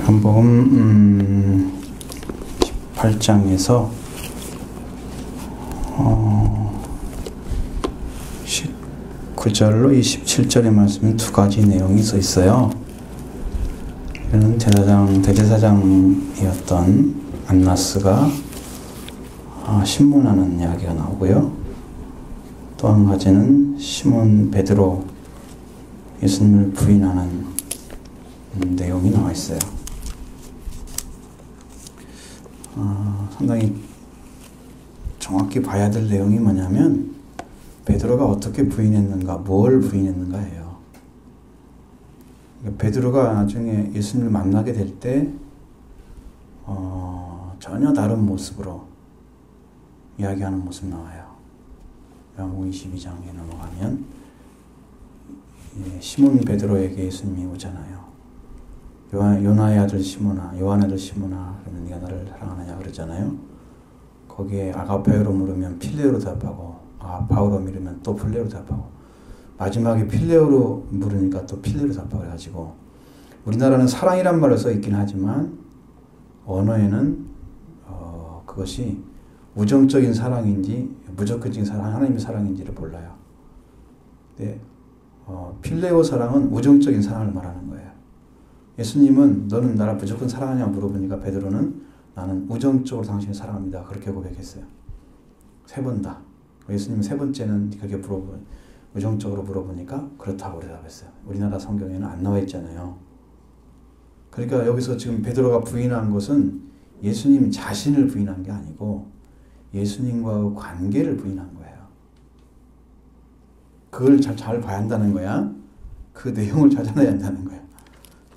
요한복음 18장에서 19절로 27절의 말씀에 두 가지 내용이 써 있어요. 이는 대제사장이었던 안나스가 신문하는 이야기가 나오고요. 또 한 가지는 시몬 베드로 예수님을 부인하는 내용이 나와 있어요. 상당히 정확히 봐야 될 내용이 뭐냐면 베드로가 어떻게 부인했는가, 뭘 부인했는가예요. 베드로가 나중에 예수님을 만나게 될 때 전혀 다른 모습으로 이야기하는 모습 나와요. 요한복음 22장에 넘어가면 시몬 베드로에게 예수님이 오잖아요. 요나의 아들 시몬아, 요한의 아들 시몬아, 그러면 네가 나를 사랑하느냐 그러잖아요. 거기에 아가페오로 물으면 필레오로 대답하고, 아가파오로 물으면 또 필레오로 대답하고, 마지막에 필레오로 물으니까 또 필레오로 대답하고 그래가지고, 우리나라는 사랑이란 말로 써 있긴 하지만 언어에는 그것이 우정적인 사랑인지 무조건적인 사랑, 하나님의 사랑인지를 몰라요. 근데 필레오 사랑은 우정적인 사랑을 말하는 거예요. 예수님은 너는 나를 무조건 사랑하냐 물어보니까 베드로는 나는 우정적으로 당신을 사랑합니다. 그렇게 고백했어요. 세 번 다. 예수님은 세 번째는 그렇게 우정적으로 물어보니까 그렇다고 대답했어요. 우리나라 성경에는 안 나와 있잖아요. 그러니까 여기서 지금 베드로가 부인한 것은 예수님 자신을 부인한 게 아니고 예수님과의 관계를 부인한 거예요. 그걸 잘 봐야 한다는 거야. 그 내용을 찾아내야 한다는 거야.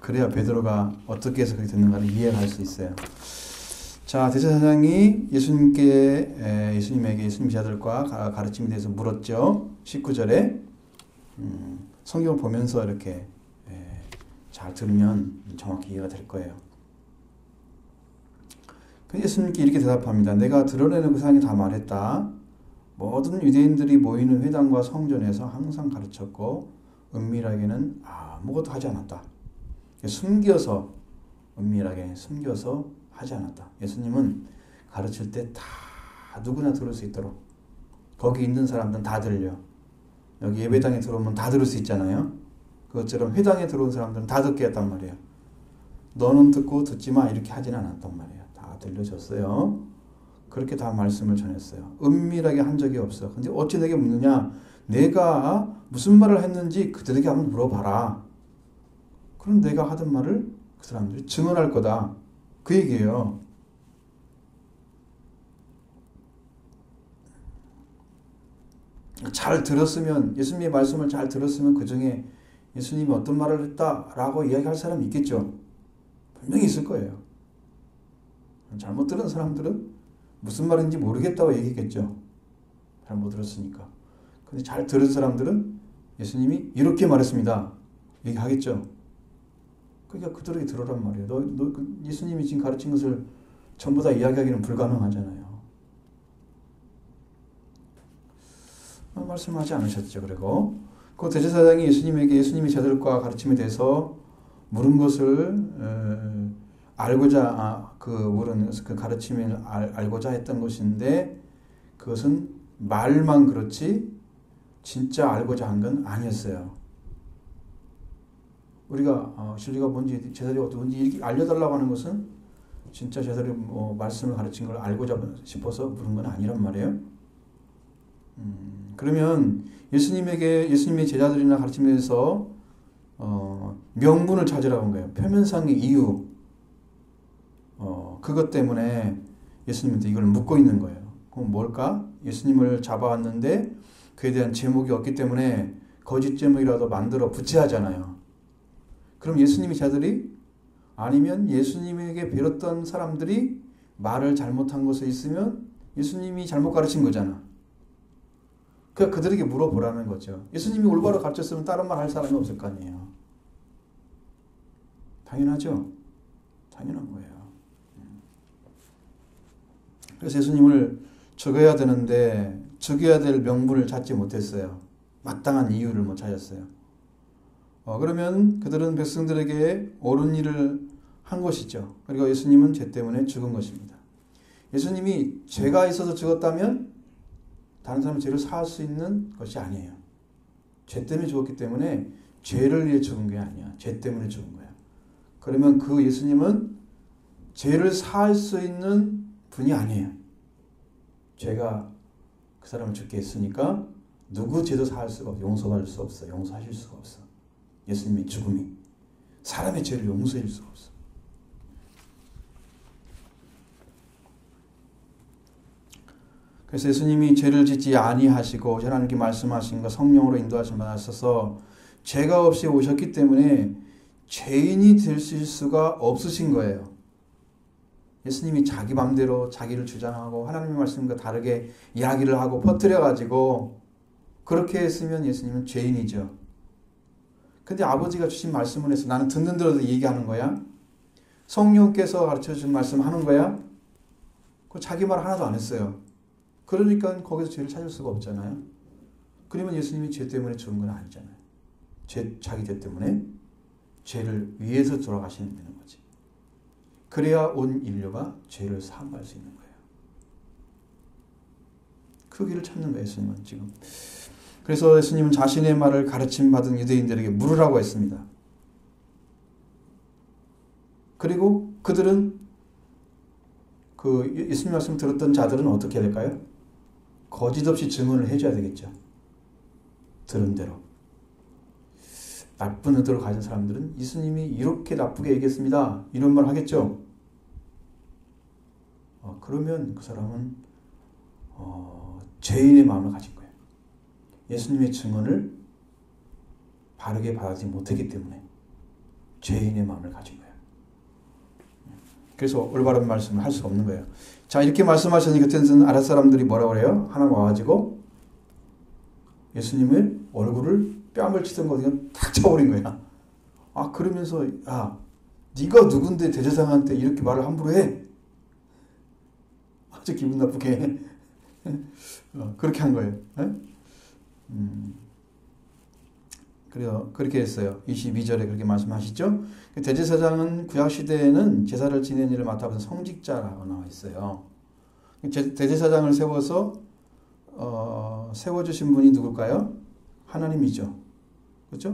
그래야 베드로가 어떻게 해서 그렇게 됐는가를 이해할 수 있어요. 자, 대제사장이 예수님에게 예수님 제자들과 가르침에 대해서 물었죠. 19절에 성경을 보면서 이렇게 잘 들으면 정확히 이해가 될 거예요. 예수님께 이렇게 대답합니다. 내가 드러내는 그 사람이 다 말했다. 모든 유대인들이 모이는 회당과 성전에서 항상 가르쳤고 은밀하게는 아무것도 하지 않았다. 숨겨서, 은밀하게 숨겨서 하지 않았다. 예수님은 가르칠 때 다 누구나 들을 수 있도록, 거기 있는 사람들은 다 들려. 여기 예배당에 들어오면 다 들을 수 있잖아요. 그것처럼 회당에 들어온 사람들은 다 듣게 했단 말이에요. 너는 듣고 듣지 마 이렇게 하진 않았단 말이에요. 다 들려줬어요. 그렇게 다 말씀을 전했어요. 은밀하게 한 적이 없어. 근데 어찌 내게 묻느냐? 내가 무슨 말을 했는지 그들에게 한번 물어봐라. 그럼 내가 하던 말을 그 사람들이 증언할 거다. 그 얘기예요. 잘 들었으면, 예수님의 말씀을 잘 들었으면 그 중에 예수님이 어떤 말을 했다라고 이야기할 사람이 있겠죠. 분명히 있을 거예요. 잘못 들은 사람들은 무슨 말인지 모르겠다고 얘기했겠죠. 잘못 들었으니까. 근데 잘 들은 사람들은 예수님이 이렇게 말했습니다. 얘기하겠죠. 그러니까 그들에게 들으란 말이에요. 예수님이 지금 가르친 것을 전부 다 이야기하기는 불가능하잖아요. 말씀하지 않으셨죠. 그리고 그 대제사장이 예수님의 제자들과 가르침에 대해서 물은 것을 알고자 물은 그 가르침을 알고자 했던 것인데 그것은 말만 그렇지 진짜 알고자 한 건 아니었어요. 우리가 진리가 뭔지, 제자들이 어떤지 이렇게 알려달라고 하는 것은 진짜 제자들이 말씀을 가르친 걸 알고자 싶어서 물은 건 아니란 말이에요. 그러면 예수님의 제자들이나 가르침에 대해서 명분을 찾으라고 한 거예요. 표면상의 이유. 그것 때문에 예수님한테 이걸 묻고 있는 거예요. 그럼 뭘까? 예수님을 잡아왔는데 그에 대한 제목이 없기 때문에 거짓 제목이라도 만들어 부채하잖아요. 그럼 예수님의 제자들이 아니면 예수님에게 배웠던 사람들이 말을 잘못한 것에 있으면 예수님이 잘못 가르친 거잖아. 그러니까 그들에게 물어보라는 거죠. 예수님이 올바로 가르쳤으면 다른 말 할 사람이 없을 거 아니에요. 당연하죠. 당연한 거예요. 그래서 예수님을 죽여야 되는데 죽여야 될 명분을 찾지 못했어요. 마땅한 이유를 못 찾았어요. 그러면 그들은 백성들에게 옳은 일을 것이죠. 그리고 예수님은 죄 때문에 죽은 것입니다. 예수님이 죄가 있어서 죽었다면 다른 사람의 죄를 사할 수 있는 것이 아니에요. 죄 때문에 죽었기 때문에 죄를 위해 죽은 게 아니야. 죄 때문에 죽은 거야. 그러면 그 예수님은 죄를 사할 수 있는 분이 아니에요. 죄가 그 사람을 죽게 했으니까 누구 죄도 사할 수가 없어. 용서받을 수 없어. 용서하실 수가 없어. 예수님의 죽음이 사람의 죄를 용서해 줄 수가 없어. 그래서 예수님이 죄를 짓지 아니하시고 하나님께 말씀하신 것 성령으로 인도하신 바 하셔서 죄가 없이 오셨기 때문에 죄인이 되실 수가 없으신 거예요. 예수님이 자기 맘대로 자기를 주장하고 하나님의 말씀과 다르게 이야기를 하고 퍼뜨려가지고 그렇게 했으면 예수님은 죄인이죠. 근데 아버지가 주신 말씀을 해서 나는 듣는 대로 얘기하는 거야? 성령께서 가르쳐주신 말씀 하는 거야? 그 자기 말 하나도 안 했어요. 그러니까 거기서 죄를 찾을 수가 없잖아요. 그러면 예수님이 죄 때문에 죽은 건 아니잖아요. 자기 죄 때문에 죄를 위해서 돌아가시는 거지. 그래야 온 인류가 죄를 사함할 수 있는 거예요. 그 길을 찾는 거예요, 예수님은 지금. 그래서 예수님은 자신의 말을 가르침 받은 유대인들에게 물으라고 했습니다. 그리고 그들은 그 예수님 말씀 들었던 자들은 어떻게 해야 될까요? 거짓 없이 증언을 해줘야 되겠죠. 들은 대로. 나쁜 의도를 가진 사람들은 예수님이 이렇게 나쁘게 얘기했습니다. 이런 말 하겠죠. 그러면 그 사람은 죄인의 마음을 가진 거예요. 예수님의 증언을 바르게 받아들이지 못했기 때문에 죄인의 마음을 가진 거예요. 그래서 올바른 말씀을 할 수가 없는 거예요. 자, 이렇게 말씀하시니 그때는 아랫 사람들이 뭐라고 그래요? 하나 와가지고 예수님의 얼굴을 뺨을 치던 거 그냥 탁 쳐버린 거야. 그러면서 네가 누군데 대제사장한테 이렇게 말을 함부로 해? 아주 기분 나쁘게 해. 그렇게 한 거예요. 그래요. 그렇게 했어요. 22절에 그렇게 말씀하시죠. 대제사장은 구약시대에는 제사를 지내는 일을 맡아보는 성직자라고 나와 있어요. 대제사장을 세워주신 분이 누굴까요? 하나님이죠. 그렇죠?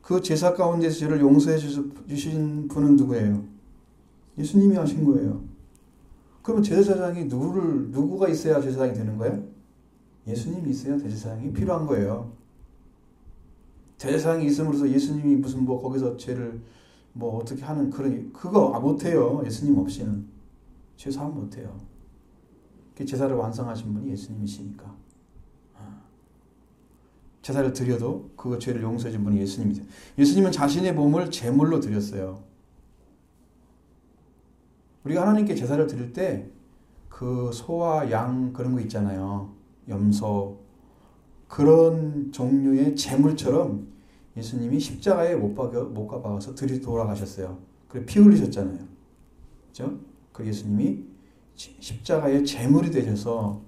그 제사 가운데서 죄를 용서해 주신 분은 누구예요? 예수님이 하신 거예요. 그러면 제사장이 누구가 있어야 제사장이 되는 거예요? 예수님이 있어야 제사장이 필요한 거예요. 대제사장이 있음으로써 예수님이 무슨 거기서 죄를 어떻게 하는 그거 못해요. 예수님 없이는 죄 사함 못해요. 제사를 완성하신 분이 예수님이시니까. 제사를 드려도 그 죄를 용서해 준 분이 예수님이세요. 예수님은 자신의 몸을 제물로 드렸어요. 우리가 하나님께 제사를 드릴 때 그 소와 양 그런 거 있잖아요. 염소 그런 종류의 제물처럼 예수님이 십자가에 못 박아서 돌아가셨어요. 그리고 피 흘리셨잖아요. 그렇죠? 그 예수님이 십자가의 제물이 되셔서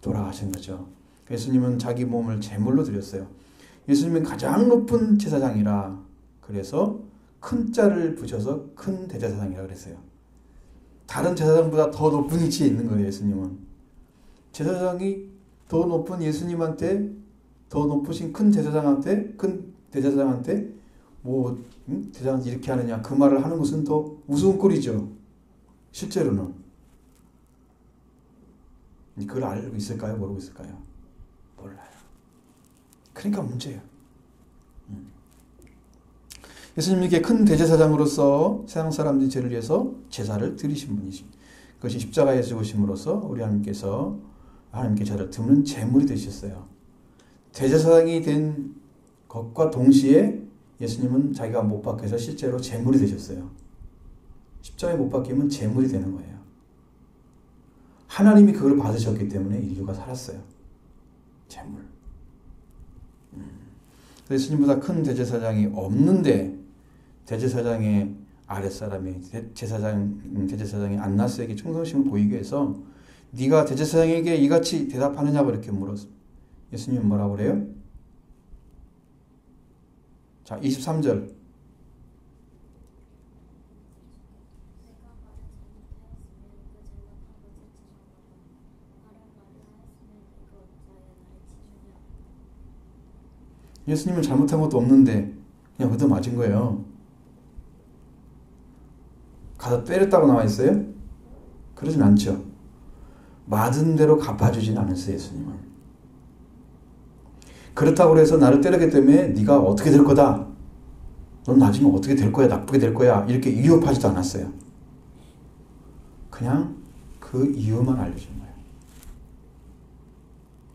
돌아가신 거죠. 예수님은 자기 몸을 제물로 드렸어요. 예수님은 가장 높은 제사장이라 그래서 큰 자를 붙여서 큰 대제사장이라 그랬어요. 다른 제사장보다 더 높은 위치에 있는 거예요. 예수님은. 제사장이 더 높은 예수님한테 더 높으신 큰 대제사장한테 대제사장한테 이렇게 하느냐 그 말을 하는 것은 더 우스운 꼴이죠. 실제로는. 그걸 알고 있을까요? 모르고 있을까요? 몰라요. 그러니까 문제예요. 예수님께 큰 대제사장으로서 세상 사람들의 죄를 위해서 제사를 드리신 분이십니다. 그것이 십자가에 죽으심으로써 우리 하나님께서 하나님께 저를 드는 제물이 되셨어요. 대제사장이 된 것과 동시에 예수님은 자기가 못 박혀서 실제로 제물이 되셨어요. 십자가에 못 박히면 제물이 되는 거예요. 하나님이 그걸 받으셨기 때문에 인류가 살았어요. 제물. 예수님보다 큰 대제사장이 없는데 대제사장의 아랫사람이 대제사장이 안나스에게 충성심을 보이게 해서 네가 대제사장에게 이같이 대답하느냐고 이렇게 물었습니다. 예수님은 뭐라고 그래요? 자, 23절. 예수님은 잘못한 것도 없는데 그냥 얻어맞은 거예요. 가서 때렸다고 나와 있어요? 그러진 않죠. 맞은 대로 갚아주진 않았어요, 예수님은. 그렇다고 해서 나를 때렸기 때문에 네가 어떻게 될 거다. 넌 나중에 어떻게 될 거야, 나쁘게 될 거야. 이렇게 위협하지도 않았어요. 그냥 그 이유만 알려준 거예요.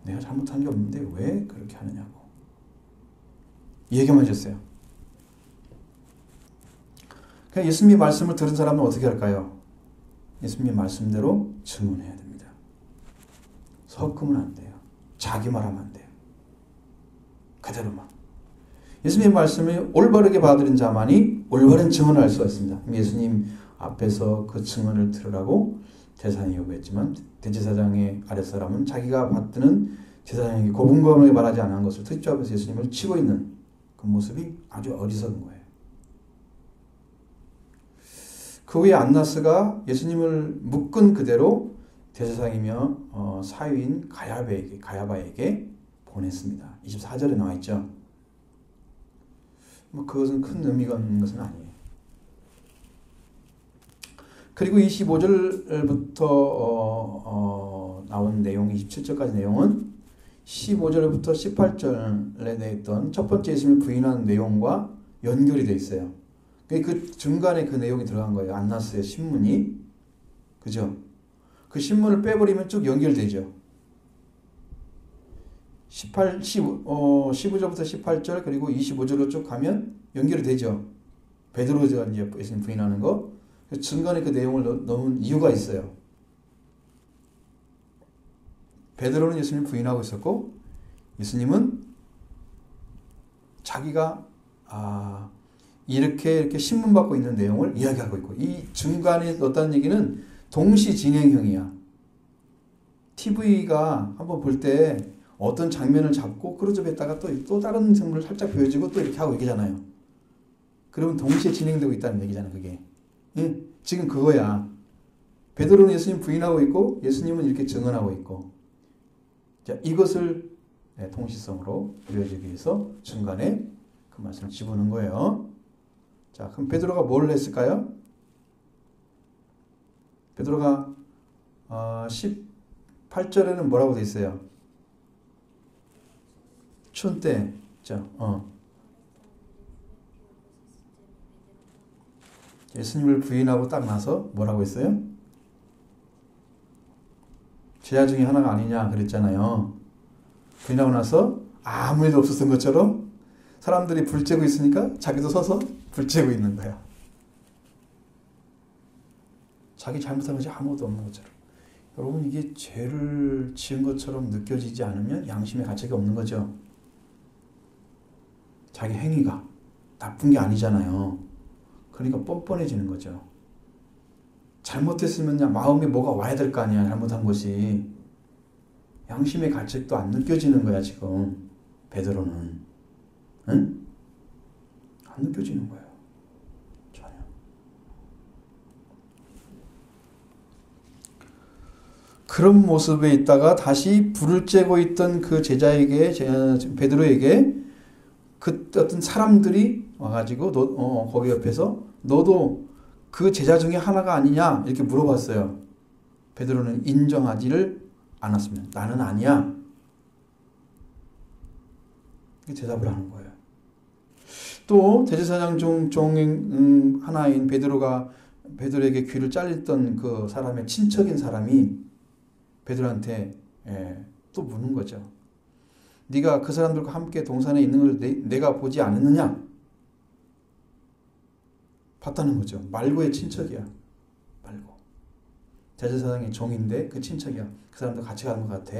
내가 잘못한 게 없는데 왜 그렇게 하느냐고. 이 얘기만 해줬어요. 그냥 예수님의 말씀을 들은 사람은 어떻게 할까요? 예수님의 말씀대로 증언해야 됩니다. 섞으면 안 돼요. 자기 말하면 안 돼요. 그대로만. 예수님의 말씀을 올바르게 받아들인 자만이 올바른 증언을 할 수가 있습니다. 예수님 앞에서 그 증언을 들으라고 제사장이 요구했지만 대제사장의 아랫사람은 자기가 받드는 제사장에게 고분고분하게 말하지 않은 것을 특조하면서 예수님을 치고 있는 그 모습이 아주 어리석은 거예요. 그 후에 안나스가 예수님을 묶은 그대로 대제사장이며 사위인 가야바에게 보냈습니다. 24절에 나와 있죠. 그것은 큰 의미가 있는 것은 아니에요. 그리고 25절부터 나온 내용, 27절까지 내용은 15절부터 18절에 내있던 첫 번째 예수님을 부인하는 내용과 연결이 되어 있어요. 그 중간에 그 내용이 들어간 거예요. 안나스의 신문이. 그죠? 그 신문을 빼버리면 쭉 연결되죠. 15절부터 18절 그리고 25절로 쭉 가면 연결이 되죠. 베드로가 이제 예수님 부인하는 거. 중간에 그 내용을 넣은 이유가 있어요. 베드로는 예수님을 부인하고 있었고 예수님은 자기가 이렇게 신문받고 있는 내용을 이야기하고 있고 이 중간에 넣었다는 얘기는 동시 진행형이야. TV가 한번 볼 때 어떤 장면을 잡고 크로즈업했다가 또 다른 장면을 살짝 보여주고 또 이렇게 하고 얘기잖아요. 그러면 동시에 진행되고 있다는 얘기잖아요. 그게. 예? 지금 그거야. 베드로는 예수님 부인하고 있고 예수님은 이렇게 증언하고 있고 자, 이것을 통시성으로 보여주기 위해서 중간에 그 말씀을 집어넣은 거예요. 자, 그럼 베드로가 뭘 했을까요? 베드로가 18절에는 뭐라고 돼 있어요? 춘 때, 예수님을 부인하고 딱 나서 뭐라고 했어요? 제자 중에 하나가 아니냐 그랬잖아요. 부인하고 나서 아무 일도 없었던 것처럼 사람들이 불 쬐고 있으니까 자기도 서서 불 쬐고 있는 거야. 자기 잘못한 것이 아무것도 없는 것처럼. 여러분 이게 죄를 지은 것처럼 느껴지지 않으면 양심의 가책이 없는 거죠. 자기 행위가 나쁜 게 아니잖아요. 그러니까 뻔뻔해지는 거죠. 잘못했으면 마음에 뭐가 와야 될 거 아니야. 잘못한 것이. 양심의 가책도 안 느껴지는 거야 지금. 베드로는. 응? 안 느껴지는 거예요. 전혀. 그런 모습에 있다가 다시 불을 쬐고 있던 그 제자에게 베드로에게 그 어떤 사람들이 와가지고 거기 옆에서 너도 그 제자 중에 하나가 아니냐 이렇게 물어봤어요. 베드로는 인정하지를 않았습니다. 나는 아니야. 이렇게 대답을 하는 거예요. 또 대제사장 중 하나인 베드로에게 귀를 잘렸던 그 사람의 친척인 사람이 베드로한테 또 묻는 거죠. 네가 그 사람들과 함께 동산에 있는 걸 내가 보지 않았느냐? 봤다는 거죠. 말고의 친척이야. 말고. 대제사장의 종인데 그 친척이야. 그 사람도 같이 가는 것 같아.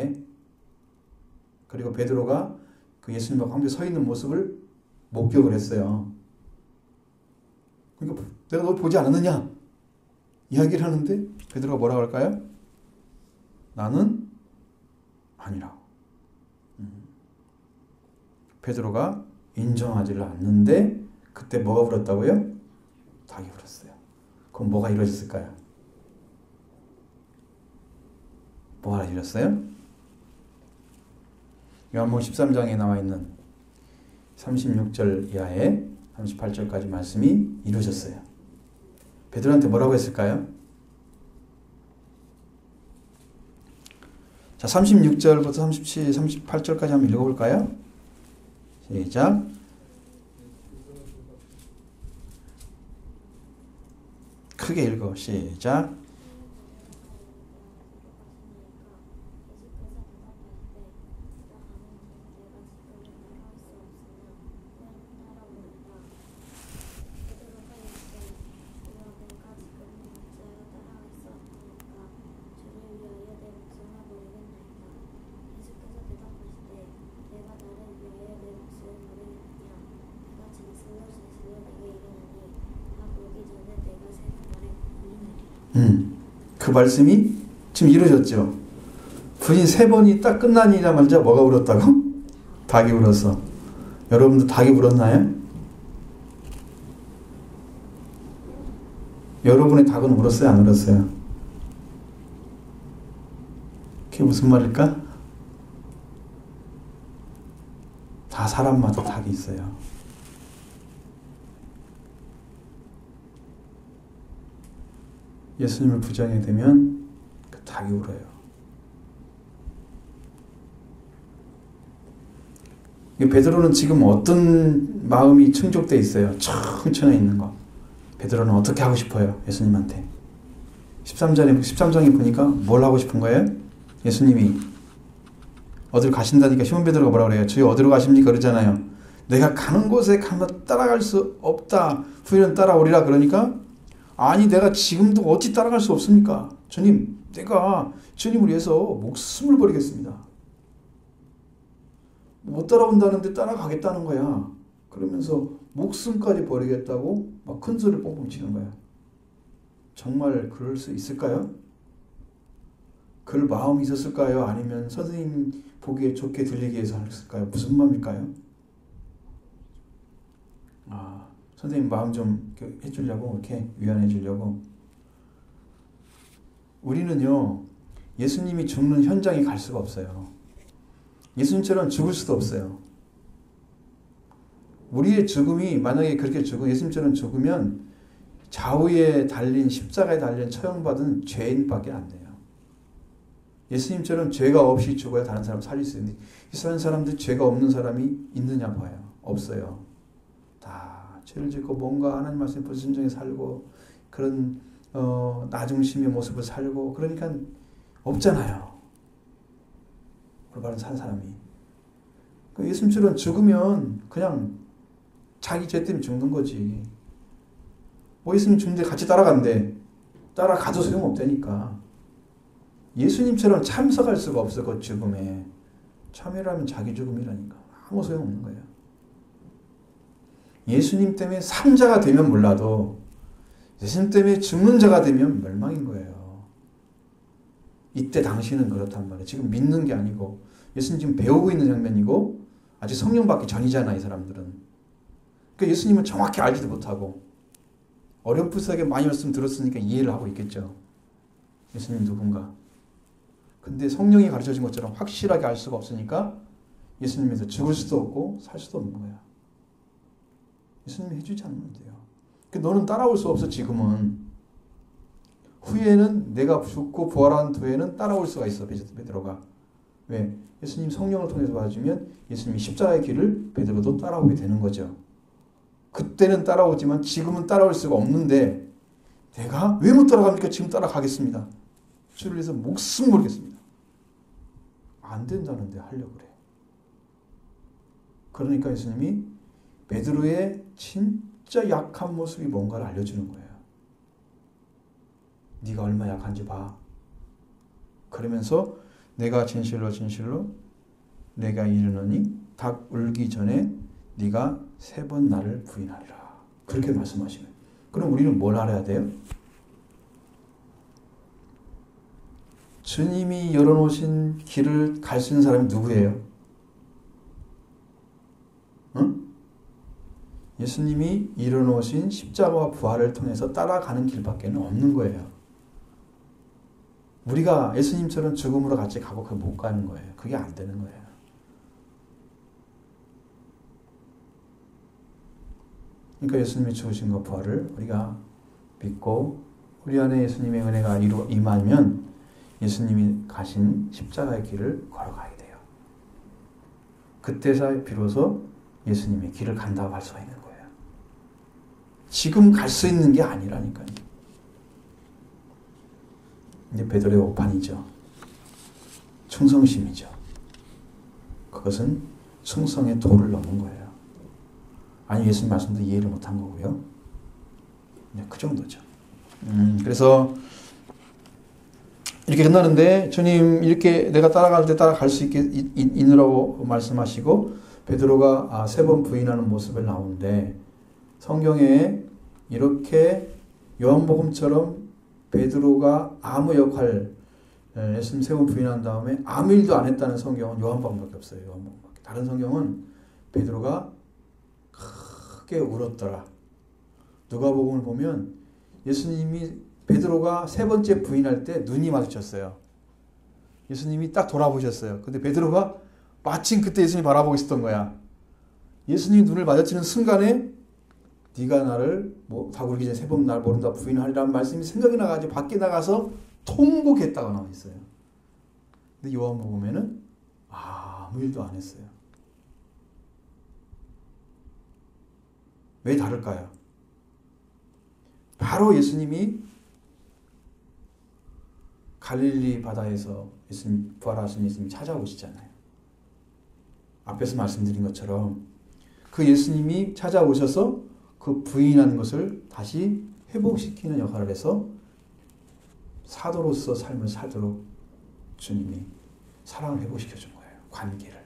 그리고 베드로가 그 예수님과 함께 서 있는 모습을 목격을 했어요. 그러니까 내가 너 보지 않았느냐? 이야기를 하는데 베드로가 뭐라고 할까요? 나는 아니라고. 베드로가 인정하지를 않는데 그때 뭐가 불었다고요? 닭이 불었어요. 그럼 뭐가 이루어졌을까요? 뭐가 이루어졌어요? 요한복음 13장에 나와 있는 36절 이하에 38절까지 말씀이 이루어졌어요. 베드로한테 뭐라고 했을까요? 자, 36절부터 37, 38절까지 한번 읽어볼까요? 시작. 크게 읽어. 시작. 그 말씀이 지금 이루어졌죠. 부인 3번이 딱 끝나니자마자 뭐가 울었다고? 닭이 울었어. 여러분도 닭이 울었나요? 여러분의 닭은 울었어요? 안 울었어요? 그게 무슨 말일까? 다 사람마다 닭이 있어요. 예수님을 부정하게 되면 그 닭이 울어요. 베드로는 지금 어떤 마음이 충족되어 있어요? 청천에 있는 거. 베드로는 어떻게 하고 싶어요? 예수님한테. 13장에 보니까 뭘 하고 싶은 거예요? 예수님이 어디로 가신다니까 시몬 베드로가 뭐라고 그래요? 주여 어디로 가십니까? 그러잖아요. 내가 가는 곳에 가면 따라갈 수 없다. 후에는 따라오리라. 그러니까 아니 내가 지금도 어찌 따라갈 수 없습니까? 주님, 내가 주님을 위해서 목숨을 버리겠습니다. 못 따라온다는데 따라가겠다는 거야. 그러면서 목숨까지 버리겠다고 막 큰 소리를 뻥뻥 치는 거야. 정말 그럴 수 있을까요? 그럴 마음이 있었을까요? 아니면 선생님 보기에 좋게 들리기 위해서 했을까요? 무슨 마음일까요? 선생님 마음 좀 해주려고, 이렇게 위안해 주려고. 우리는요, 예수님이 죽는 현장에 갈 수가 없어요. 예수님처럼 죽을 수도 없어요. 우리의 죽음이 만약에 그렇게 예수님처럼 죽으면 좌우에 달린, 십자가에 달린 처형받은 죄인밖에 안 돼요. 예수님처럼 죄가 없이 죽어야 다른 사람 살릴 수 있는데, 이스라엘 사람들 죄가 없는 사람이 있느냐 봐요. 없어요. 다 죄를 짓고 뭔가 하나님 말씀에 불순종해 살고 그런 나중심의 모습을 살고 그러니까 없잖아요. 올바른 산 사람이. 예수님처럼 죽으면 그냥 자기 죄 때문에 죽는 거지. 뭐 예수님 죽는데 같이 따라간대. 따라가도 소용없다니까. 예수님처럼 참석할 수가 없어. 그 죽음에. 참여라면 자기 죽음이라니까. 아무 소용없는 거예요. 예수님 때문에 산자가 되면 몰라도 예수님 때문에 죽는 자가 되면 멸망인 거예요. 이때 당신은 그렇단 말이에요. 지금 믿는 게 아니고 예수님 지금 배우고 있는 장면이고 아직 성령 받기 전이잖아, 이 사람들은. 그러니까 예수님은 정확히 알지도 못하고 어렴풋하게 많이 말씀 들었으니까 이해를 하고 있겠죠. 예수님 누군가. 근데 성령이 가르쳐준 것처럼 확실하게 알 수가 없으니까 예수님에서 죽을 수도 없고 살 수도 없는 거야. 예수님이 해주지 않으면 돼요. 너는 따라올 수 없어, 지금은. 후에는 내가 죽고 부활한 후에는 따라올 수가 있어, 베드로가. 왜? 예수님 성령을 통해서 봐주면 예수님이 십자가의 길을 베드로도 따라오게 되는 거죠. 그때는 따라오지만 지금은 따라올 수가 없는데 내가 왜 못 따라갑니까? 지금 따라가겠습니다. 주를 위해서 목숨 걸겠습니다. 안 된다는데 하려고 그래. 그러니까 예수님이 베드로의 진짜 약한 모습이 뭔가를 알려주는 거예요. 네가 얼마 약한지 봐. 그러면서 내가 진실로 진실로 내가 이르노니 닭 울기 전에 네가 3번 나를 부인하리라. 그렇게 말씀하시면. 그럼 우리는 뭘 알아야 돼요? 주님이 열어놓으신 길을 갈 수 있는 사람이 누구예요? 응? 예수님이 이뤄놓으신 십자가와 부활을 통해서 따라가는 길밖에 없는 거예요. 우리가 예수님처럼 죽음으로 같이 가고 그게 못 가는 거예요. 그게 안 되는 거예요. 그러니까 예수님의 죽으심과 부활을 우리가 믿고 우리 안에 예수님의 은혜가 임하면 예수님이 가신 십자가의 길을 걸어가야 돼요. 그때서 비로소 예수님의 길을 간다고 할 수가 있는 거예요. 지금 갈 수 있는 게 아니라니까요. 이제 베드로의 오판이죠. 충성심이죠. 그것은 충성의 도를 넘은 거예요. 아니 예수님 말씀도 이해를 못한 거고요. 그 정도죠. 그래서 이렇게 끝나는데 주님 이렇게 내가 따라갈 때 따라갈 수 있게 있느라고 말씀하시고 베드로가 3번 부인하는 모습을 나오는데 성경에 이렇게 요한복음처럼 베드로가 아무 역할 예수님 3번 부인한 다음에 아무 일도 안 했다는 성경은 요한복음밖에 없어요. 요한복음밖에. 다른 성경은 베드로가 크게 울었더라. 누가복음을 보면 예수님이 베드로가 3번째 부인할 때 눈이 마주쳤어요. 예수님이 딱 돌아보셨어요. 근데 베드로가 마침 그때 예수님 바라보고 있었던 거야. 예수님 눈을 마주치는 순간에 네가 나를 다구르기 전에 3번 날 모른다 부인하리라는 말씀이 생각이 나가지고 밖에 나가서 통곡했다고 나와 있어요. 근데 요한복음에는 아무 일도 안 했어요. 왜 다를까요? 바로 예수님이 갈릴리 바다에서 예수님 부활하신 예수님이 찾아오시잖아요. 앞에서 말씀드린 것처럼 그 예수님이 찾아오셔서 그 부인하는 것을 다시 회복시키는 역할을 해서 사도로서 삶을 살도록 주님이 사랑을 회복시켜 준 거예요. 관계를.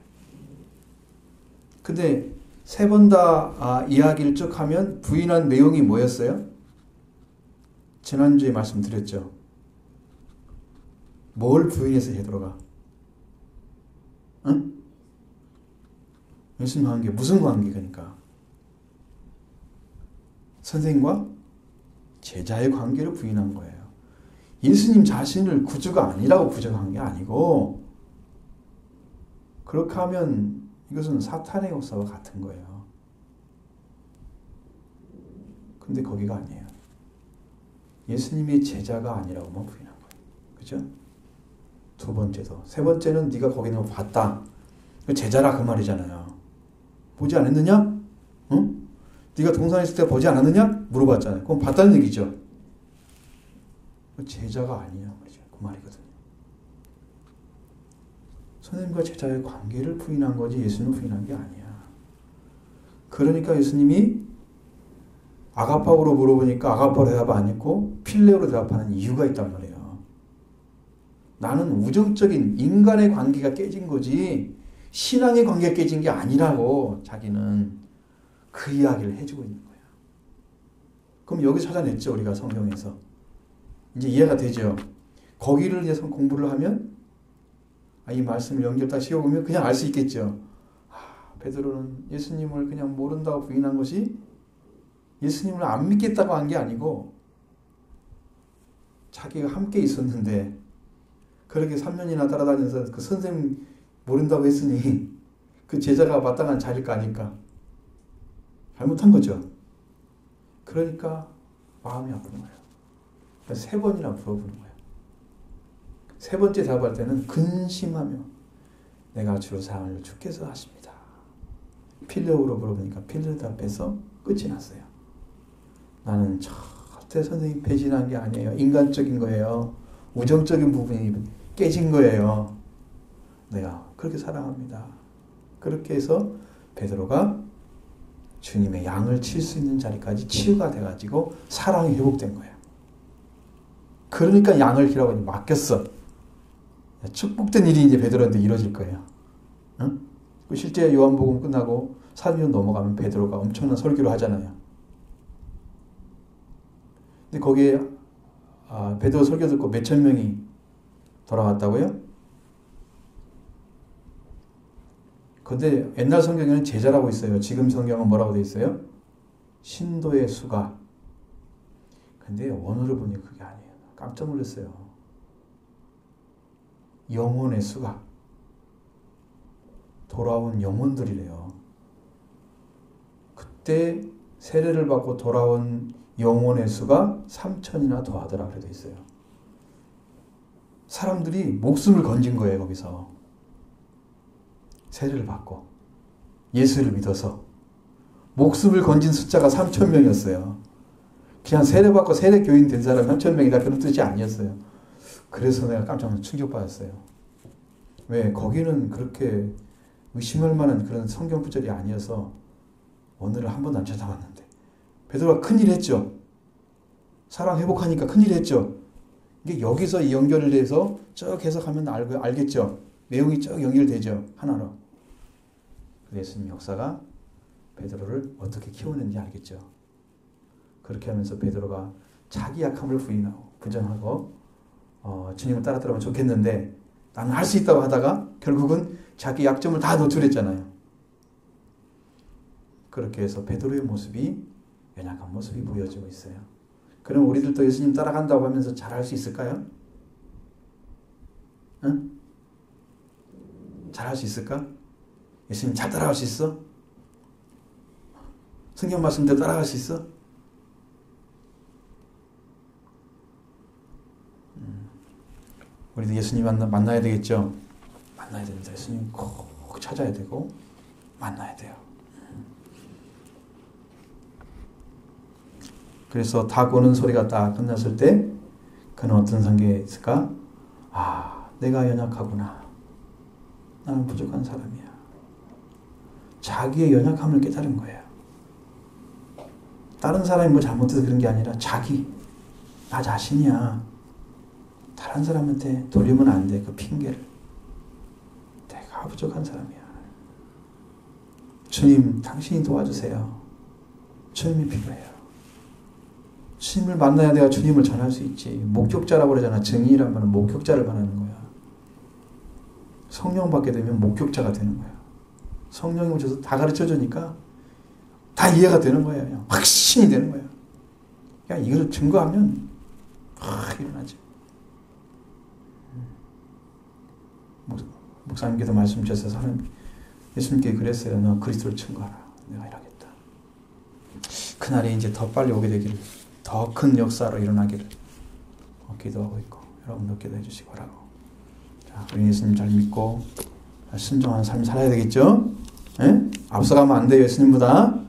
근데 3번 다 이야기를 쭉 하면 부인한 내용이 뭐였어요? 지난주에 말씀드렸죠. 뭘 부인해서 베드로가? 응? 예수님 관계, 무슨 관계 그러니까? 선생님과 제자의 관계를 부인한 거예요. 예수님 자신을 구주가 아니라고 부정한 게 아니고 그렇게 하면 이것은 사탄의 역사와 같은 거예요. 근데 거기가 아니에요. 예수님의 제자가 아니라고만 부인한 거예요. 그죠? 2번째도. 3번째는 네가 거기 있는 거 봤다. 제자라 그 말이잖아요. 보지 않았느냐? 응? 네가 동산에 있을 때 보지 않았느냐? 물어봤잖아요. 그럼 봤다는 얘기죠. 제자가 아니냐 말이죠. 그 말이거든요. 선생님과 제자의 관계를 부인한 거지 예수님을 부인한 게 아니야. 그러니까 예수님이 아가파고로 물어보니까 아가파로 대답 안 했고 필레오로 대답하는 이유가 있단 말이에요. 나는 우정적인 인간의 관계가 깨진 거지 신앙의 관계가 깨진 게 아니라고 자기는 그 이야기를 해주고 있는 거예요. 그럼 여기 찾아냈죠. 우리가 성경에서. 이제 이해가 되죠. 거기를 이제 공부를 하면 이 말씀을 연결 딱 씌워보면 그냥 알 수 있겠죠. 베드로는 예수님을 그냥 모른다고 부인한 것이 예수님을 안 믿겠다고 한 게 아니고 자기가 함께 있었는데 그렇게 3년이나 따라다니면서 그 선생님 모른다고 했으니 그 제자가 마땅한 자리일 거 아닐까. 잘못한 거죠. 그러니까 마음이 아픈 거예요. 3번이나 물어보는 거예요. 3번째 대답할 때는 근심하며 내가 주로 사랑을 주께서 하십니다. 필레오로 물어보니까 필레오 대답해서 끝이 났어요. 나는 절대 선생님 배신한 게 아니에요. 인간적인 거예요. 우정적인 부분이 깨진 거예요. 내가 그렇게 사랑합니다. 그렇게 해서 베드로가 주님의 양을 칠 수 있는 자리까지 치유가 돼가지고 사랑이 회복된 거예요. 그러니까 양을 기라고 맡겼어. 축복된 일이 이제 베드로한테 이루어질 거예요. 응? 실제 요한복음 끝나고 4년 넘어가면 베드로가 엄청난 설교를 하잖아요. 근데 거기에 베드로 설교 듣고 몇천 명이 돌아왔다고요? 근데 옛날 성경에는 제자라고 있어요. 지금 성경은 뭐라고 되어 있어요? 신도의 수가. 근데 원어를 보니 그게 아니에요. 깜짝 놀랐어요. 영혼의 수가. 돌아온 영혼들이래요. 그때 세례를 받고 돌아온 영혼의 수가 3천이나 더하더라 그래 돼 있어요. 사람들이 목숨을 건진 거예요. 거기서 세례를 받고 예수를 믿어서 목숨을 건진 숫자가 3천 명이었어요. 그냥 세례받고 세례교인 된 사람 3천 명이다 그런 뜻이 아니었어요. 그래서 내가 깜짝 충격받았어요. 왜? 거기는 그렇게 의심할 만한 그런 성경 구절이 아니어서 오늘은 한 번도 안 찾아봤는데 베드로가 큰일 했죠. 사랑 회복하니까 큰일 했죠. 이게 여기서 이 연결을 해서 쭉 해석하면 알겠죠. 내용이 쭉 연결되죠. 하나로. 예수님 역사가 베드로를 어떻게 키우는지 알겠죠. 그렇게 하면서 베드로가 자기 약함을 부정하고 주님을 따라들어가면 좋겠는데 나는 할 수 있다고 하다가 결국은 자기 약점을 다 노출했잖아요. 그렇게 해서 베드로의 모습이 연약한 모습이 보여지고 있어요. 그럼 우리들도 예수님 따라간다고 하면서 잘할 수 있을까요? 응? 잘할 수 있을까? 예수님 잘 따라갈 수 있어? 성경 말씀대로 따라갈 수 있어? 우리도 예수님 만나야 되겠죠? 만나야 됩니다. 예수님 꼭 찾아야 되고 만나야 돼요. 그래서 닭 오는 소리가 딱 끝났을 때 그는 어떤 상태에 있을까? 아, 내가 연약하구나. 나는 부족한 사람이야. 자기의 연약함을 깨달은 거예요. 다른 사람이 뭐 잘못해서 그런 게 아니라 나 자신이야. 다른 사람한테 돌리면 안 돼. 그 핑계를. 내가 부족한 사람이야. 주님, 당신이 도와주세요. 주님이 필요해요. 주님을 만나야 내가 주님을 전할 수 있지. 목격자라고 그러잖아. 증인이란 말은 목격자를 말하는 거야. 성령 받게 되면 목격자가 되는 거야. 성령이 오셔서 다 가르쳐 주니까 다 이해가 되는 거예요. 그냥 확신이 되는 거예요. 그냥 이걸 증거하면 일어나지. 목사님께서 말씀 주셔서 예수님께 그랬어요. 너 그리스도를 증거하라. 내가 일하겠다. 그날이 이제 더 빨리 오게 되기를, 더 큰 역사로 일어나기를 기도하고 있고, 여러분도 기도해 주시기 바라고. 자, 우리 예수님 잘 믿고 순종하는 삶 살아야 되겠죠? 예? 앞서가면 안 돼요. 예수님보다.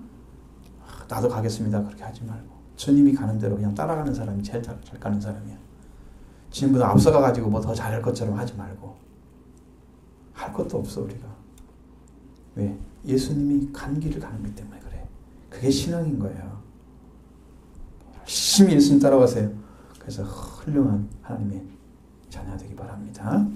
나도 가겠습니다. 그렇게 하지 말고 주님이 가는 대로 그냥 따라가는 사람이 제일 잘 가는 사람이야. 주님보다 앞서가가지고 뭐 더 잘할 것처럼 하지 말고. 할 것도 없어 우리가. 왜? 예수님이 간 길을 가는 것 때문에 그래. 그게 신앙인 거예요. 열심히 예수님 따라가세요. 그래서 훌륭한 하나님의 자녀 되기 바랍니다.